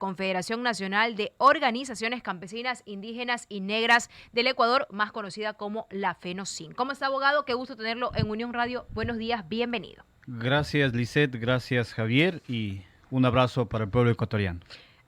Confederación Nacional de Organizaciones Campesinas, Indígenas y Negras del Ecuador, más conocida como la FENOCIN. ¿Cómo está, abogado? Qué gusto tenerlo en Unión Radio. Buenos días, bienvenido. Gracias, Lisette, gracias, Javier, y un abrazo para el pueblo ecuatoriano.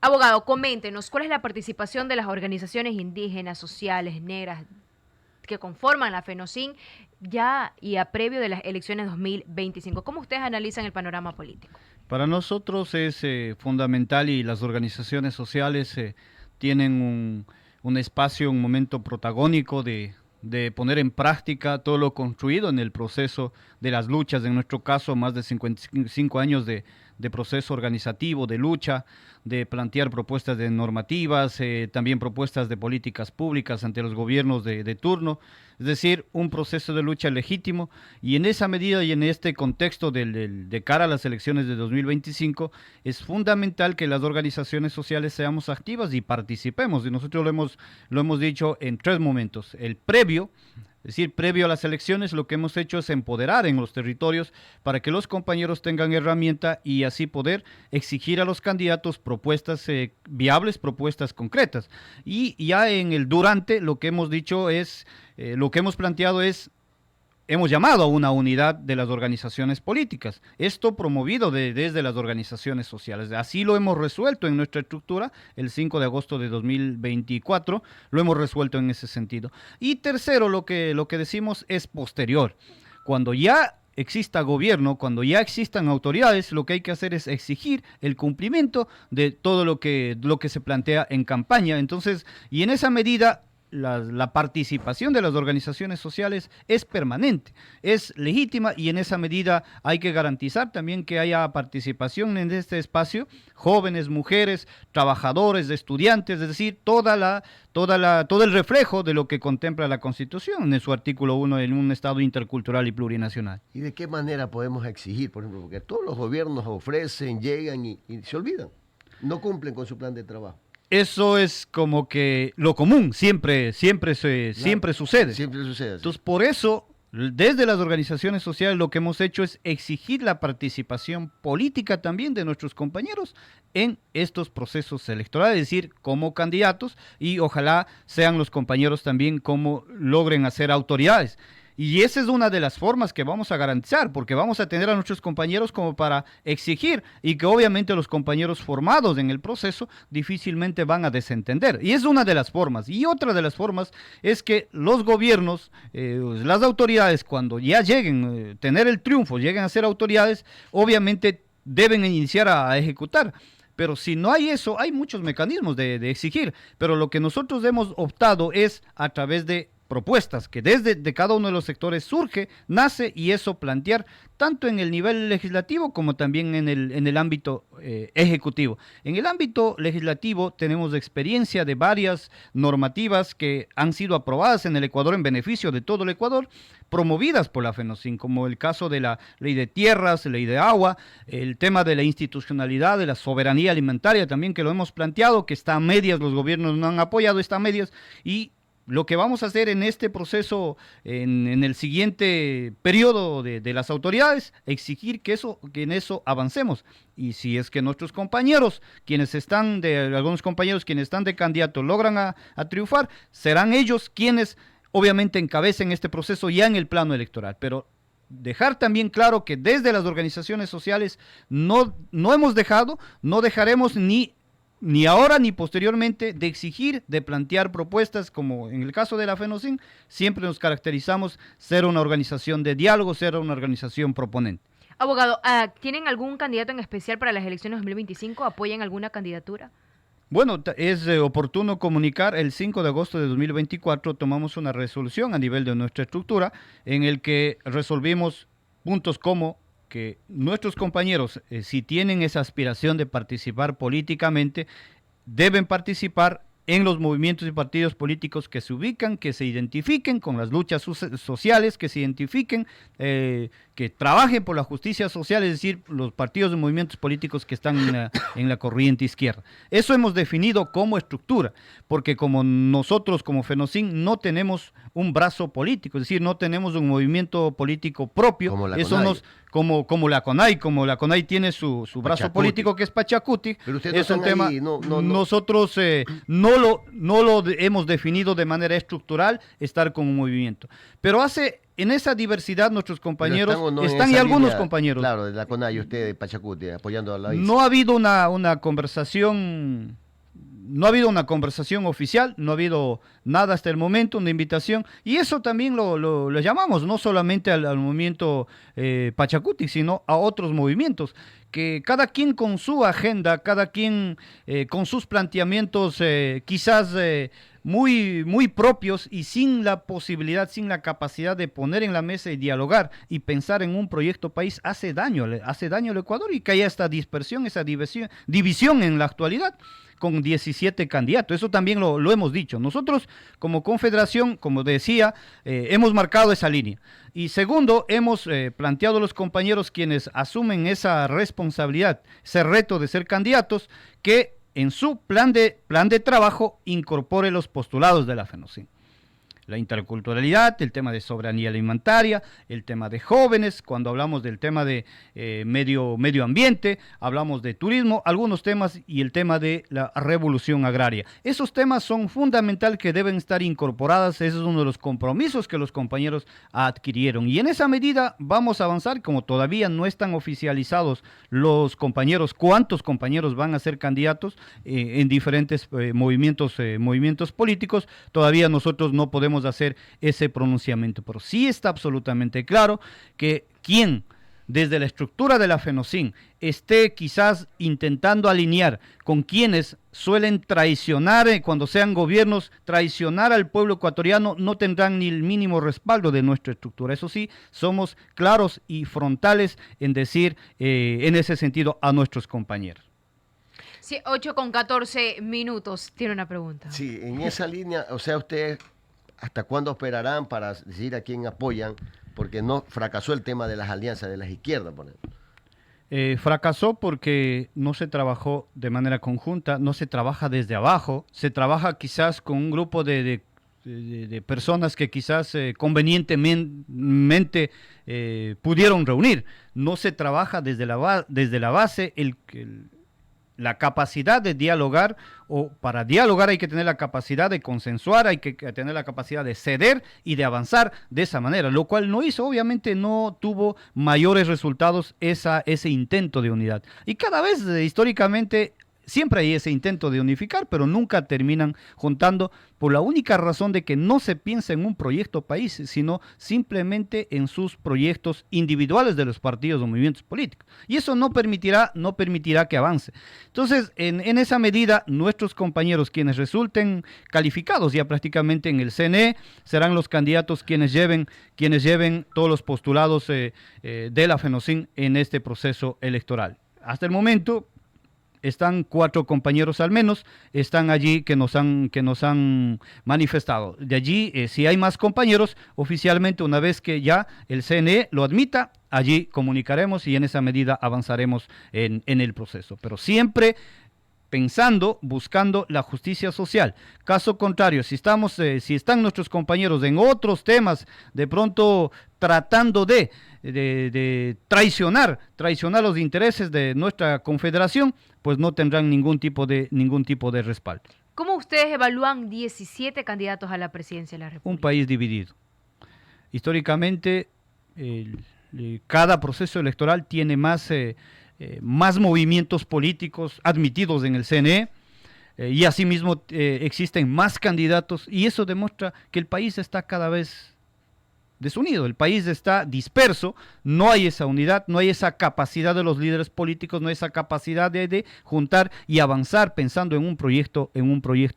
Abogado, coméntenos, ¿cuál es la participación de las organizaciones indígenas, sociales, negras que conforman la FENOCIN ya y a previo de las elecciones 2025? ¿Cómo ustedes analizan el panorama político? Para nosotros es fundamental, y las organizaciones sociales tienen un espacio, un momento protagónico de poner en práctica todo lo construido en el proceso de las luchas, en nuestro caso más de 55 años de proceso organizativo, de lucha, de plantear propuestas de normativas, también propuestas de políticas públicas ante los gobiernos de turno, es decir, un proceso de lucha legítimo, y en esa medida y en este contexto de cara a las elecciones de 2025 es fundamental que las organizaciones sociales seamos activas y participemos, y nosotros lo hemos dicho en tres momentos: el previo. Es decir, previo a las elecciones, lo que hemos hecho es empoderar en los territorios para que los compañeros tengan herramienta y así poder exigir a los candidatos propuestas viables, propuestas concretas. Y ya en el durante, lo que hemos dicho es, lo que hemos planteado es, hemos llamado a una unidad de las organizaciones políticas, esto promovido desde las organizaciones sociales. Así lo hemos resuelto en nuestra estructura, el 5 de agosto de 2024, lo hemos resuelto en ese sentido. Y tercero, lo que decimos es posterior. Cuando ya exista gobierno, cuando ya existan autoridades, lo que hay que hacer es exigir el cumplimiento de todo lo que se plantea en campaña. Entonces, y en esa medida, la participación de las organizaciones sociales es permanente, es legítima, y en esa medida hay que garantizar también que haya participación en este espacio, jóvenes, mujeres, trabajadores, estudiantes, es decir, todo el reflejo de lo que contempla la Constitución en su artículo 1 en un Estado intercultural y plurinacional. ¿Y de qué manera podemos exigir, por ejemplo, porque todos los gobiernos ofrecen, llegan y se olvidan, no cumplen con su plan de trabajo? Eso es como que lo común, siempre sucede. Siempre sucede así. Entonces, por eso, desde las organizaciones sociales lo que hemos hecho es exigir la participación política también de nuestros compañeros en estos procesos electorales, es decir, como candidatos, y ojalá sean los compañeros también como logren hacer autoridades. Y esa es una de las formas que vamos a garantizar, porque vamos a tener a nuestros compañeros como para exigir, y que obviamente los compañeros formados en el proceso difícilmente van a desentender. Y es una de las formas. Y otra de las formas es que los gobiernos, las autoridades, cuando ya lleguen, tener el triunfo, lleguen a ser autoridades, obviamente deben iniciar a ejecutar. Pero si no hay eso, hay muchos mecanismos de exigir. Pero lo que nosotros hemos optado es a través de propuestas que desde de cada uno de los sectores surge, nace, y eso plantear tanto en el nivel legislativo como también en el ámbito ejecutivo. En el ámbito legislativo tenemos experiencia de varias normativas que han sido aprobadas en el Ecuador en beneficio de todo el Ecuador, promovidas por la FENOCIN, como el caso de la ley de tierras, ley de agua, el tema de la institucionalidad, de la soberanía alimentaria también, que lo hemos planteado, que está a medias, los gobiernos no han apoyado, está a medias, y lo que vamos a hacer en este proceso, en el siguiente periodo de las autoridades, exigir que en eso avancemos. Y si es que nuestros compañeros, algunos compañeros quienes están de candidato logran a triunfar, serán ellos quienes obviamente encabecen este proceso ya en el plano electoral. Pero dejar también claro que desde las organizaciones sociales no hemos dejado, no dejaremos ni ahora ni posteriormente de exigir, de plantear propuestas, como en el caso de la FENOCIN, siempre nos caracterizamos ser una organización de diálogo, ser una organización proponente. Abogado, ¿tienen algún candidato en especial para las elecciones 2025? ¿Apoyan alguna candidatura? Bueno, es oportuno comunicar, el 5 de agosto de 2024 tomamos una resolución a nivel de nuestra estructura en el que resolvimos puntos como que nuestros compañeros, si tienen esa aspiración de participar políticamente, deben participar en los movimientos y partidos políticos que se ubican, que se identifiquen con las luchas sociales, que se identifiquen, que que trabajen por la justicia social, es decir, los partidos de movimientos políticos que están en la corriente izquierda. Eso hemos definido como estructura, porque como nosotros como FENOCIN no tenemos un brazo político, es decir, no tenemos un movimiento político propio, Como la eso CONAIE. como la CONAIE tiene su brazo Pachacuti. político que es Pachacuti, Pero ustedes no es un están tema, ahí, no. nosotros no lo hemos definido de manera estructural estar con un movimiento, pero en esa diversidad nuestros compañeros, Pero o no en están y esa algunos línea, compañeros. Claro, de la CONAIE, usted de Pachacuti, apoyando a la ICE. No ha habido una conversación, no ha habido una conversación oficial, no ha habido nada hasta el momento, una invitación, y eso también lo llamamos, no solamente al movimiento Pachacuti, sino a otros movimientos, que cada quien con su agenda, cada quien con sus planteamientos quizás muy, muy propios y sin la posibilidad, sin la capacidad de poner en la mesa y dialogar y pensar en un proyecto país, hace daño al Ecuador, y que haya esta dispersión, esa división en la actualidad con 17 candidatos. Eso también lo hemos dicho. Nosotros como confederación, como decía, hemos marcado esa línea. Y segundo, hemos planteado a los compañeros quienes asumen esa responsabilidad, ese reto de ser candidatos, que en su plan de trabajo incorpore los postulados de la FENOCIN. La interculturalidad, el tema de soberanía alimentaria, el tema de jóvenes, cuando hablamos del tema de medio ambiente, hablamos de turismo, algunos temas, y el tema de la revolución agraria. Esos temas son fundamentales, que deben estar incorporadas. Ese es uno de los compromisos que los compañeros adquirieron, y en esa medida vamos a avanzar. Como todavía no están oficializados los compañeros, cuántos compañeros van a ser candidatos en diferentes movimientos políticos, todavía nosotros no podemos hacer ese pronunciamiento, pero sí está absolutamente claro que quien desde la estructura de la FENOCIN esté quizás intentando alinear con quienes suelen traicionar, cuando sean gobiernos, traicionar al pueblo ecuatoriano, no tendrán ni el mínimo respaldo de nuestra estructura. Eso sí, somos claros y frontales en decir en ese sentido a nuestros compañeros. Sí, 8:14. Tiene una pregunta. Sí, en esa línea, o sea, ustedes, ¿hasta cuándo esperarán para decidir a quién apoyan? Porque no fracasó el tema de las alianzas de las izquierdas, por ejemplo. Fracasó porque no se trabajó de manera conjunta, no se trabaja desde abajo, se trabaja quizás con un grupo de personas que quizás convenientemente pudieron reunir. No se trabaja desde la base la capacidad de dialogar, o para dialogar hay que tener la capacidad de consensuar, hay que tener la capacidad de ceder y de avanzar de esa manera, lo cual no hizo, obviamente no tuvo mayores resultados ese intento de unidad. Y cada vez históricamente siempre hay ese intento de unificar, pero nunca terminan juntando, por la única razón de que no se piensa en un proyecto país, sino simplemente en sus proyectos individuales de los partidos o movimientos políticos. Y eso no permitirá que avance. Entonces, en esa medida, nuestros compañeros, quienes resulten calificados ya prácticamente en el CNE, serán los candidatos quienes lleven todos los postulados de la FENOCIN en este proceso electoral. Hasta el momento están 4 compañeros al menos, están allí que nos han manifestado. De allí, si hay más compañeros, oficialmente, una vez que ya el CNE lo admita, allí comunicaremos y en esa medida avanzaremos en el proceso. Pero siempre buscando la justicia social. Caso contrario, si están nuestros compañeros en otros temas, de pronto tratando de traicionar los intereses de nuestra confederación, pues no tendrán ningún tipo de respaldo. ¿Cómo ustedes evalúan 17 candidatos a la presidencia de la República? Un país dividido. Históricamente, cada proceso electoral tiene más movimientos políticos admitidos en el CNE, y asimismo existen más candidatos, y eso demuestra que el país está cada vez desunido, el país está disperso, no hay esa unidad, no hay esa capacidad de los líderes políticos, no hay esa capacidad de juntar y avanzar pensando en un proyecto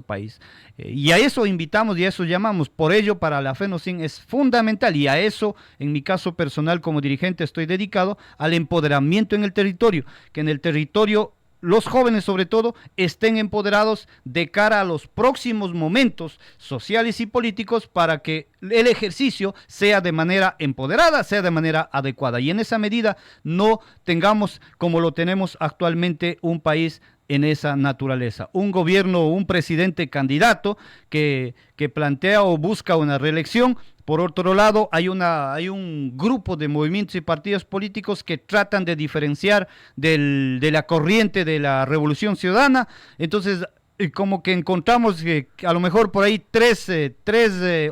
país. Y a eso invitamos y a eso llamamos. Por ello, para la FENOCIN es fundamental, y a eso, en mi caso personal como dirigente, estoy dedicado al empoderamiento en el territorio, que en el territorio los jóvenes sobre todo estén empoderados de cara a los próximos momentos sociales y políticos para que el ejercicio sea de manera empoderada, sea de manera adecuada. Y en esa medida no tengamos, como lo tenemos actualmente, un país en esa naturaleza. Un gobierno, un presidente candidato que plantea o busca una reelección. Por otro lado, hay un grupo de movimientos y partidos políticos que tratan de diferenciar de la corriente de la Revolución Ciudadana. Entonces, como que encontramos que a lo mejor por ahí tres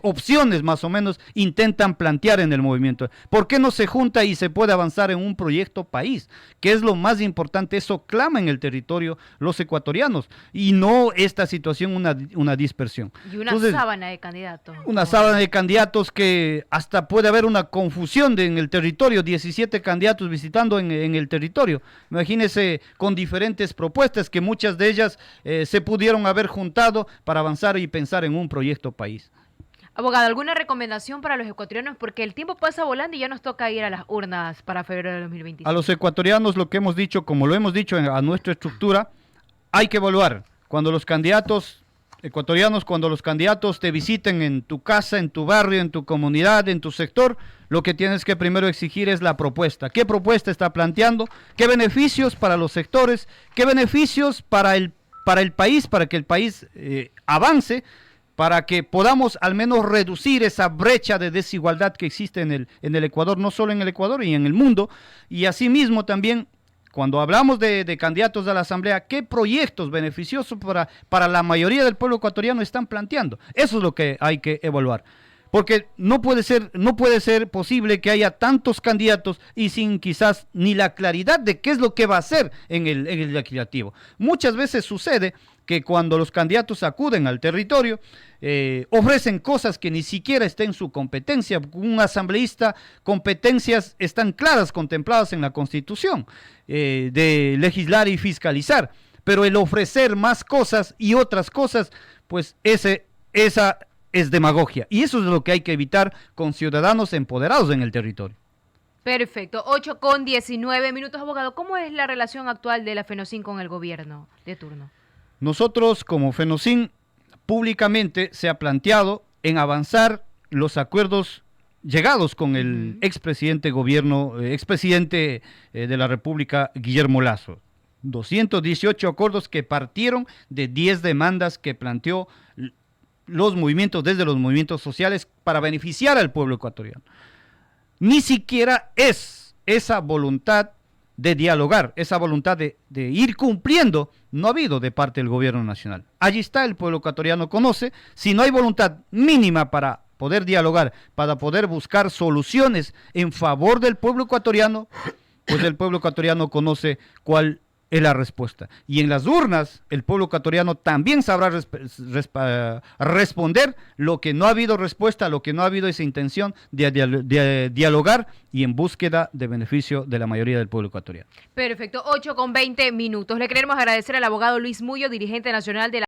opciones más o menos intentan plantear en el movimiento. ¿Por qué no se junta y se puede avanzar en un proyecto país? Que es lo más importante, eso clama en el territorio los ecuatorianos y no esta situación, una dispersión. Y una sábana de candidatos. Una sábana de candidatos que hasta puede haber una confusión en el territorio, 17 candidatos visitando en el territorio. Imagínense con diferentes propuestas que muchas de ellas se pudieron haber juntado para avanzar y pensar en un proyecto país. Abogado, ¿alguna recomendación para los ecuatorianos? Porque el tiempo pasa volando y ya nos toca ir a las urnas para febrero de 2025. A los ecuatorianos lo que hemos dicho, como lo hemos dicho a nuestra estructura, hay que evaluar. Cuando los candidatos te visiten en tu casa, en tu barrio, en tu comunidad, en tu sector, lo que tienes que primero exigir es la propuesta. ¿Qué propuesta está planteando? ¿Qué beneficios para los sectores? ¿Qué beneficios para el país, para que el país avance, para que podamos al menos reducir esa brecha de desigualdad que existe en el Ecuador, no solo en el Ecuador y en el mundo? Y asimismo también, cuando hablamos de candidatos a la Asamblea, ¿qué proyectos beneficiosos para la mayoría del pueblo ecuatoriano están planteando? Eso es lo que hay que evaluar. Porque no puede ser posible que haya tantos candidatos y sin quizás ni la claridad de qué es lo que va a hacer en el legislativo. Muchas veces sucede que cuando los candidatos acuden al territorio, ofrecen cosas que ni siquiera estén en su competencia. Un asambleísta, competencias están claras, contempladas en la Constitución, de legislar y fiscalizar. Pero el ofrecer más cosas y otras cosas, pues esa es demagogia. Y eso es lo que hay que evitar con ciudadanos empoderados en el territorio. Perfecto. 8:19, abogado. ¿Cómo es la relación actual de la FENOCIN con el gobierno de turno? Nosotros, como FENOCIN, públicamente se ha planteado en avanzar los acuerdos llegados con el expresidente de la República, Guillermo Lasso. 218 acuerdos que partieron de 10 demandas que planteó los movimientos, desde los movimientos sociales, para beneficiar al pueblo ecuatoriano. Ni siquiera es esa voluntad de dialogar, esa voluntad de ir cumpliendo, no ha habido de parte del gobierno nacional. Allí está, el pueblo ecuatoriano conoce. Si no hay voluntad mínima para poder dialogar, para poder buscar soluciones en favor del pueblo ecuatoriano, pues el pueblo ecuatoriano conoce cuál es la respuesta. Y en las urnas, el pueblo ecuatoriano también sabrá responder lo que no ha habido respuesta, lo que no ha habido esa intención de dialogar y en búsqueda de beneficio de la mayoría del pueblo ecuatoriano. Perfecto, 8:20. Le queremos agradecer al abogado Luis Muyo, dirigente nacional de la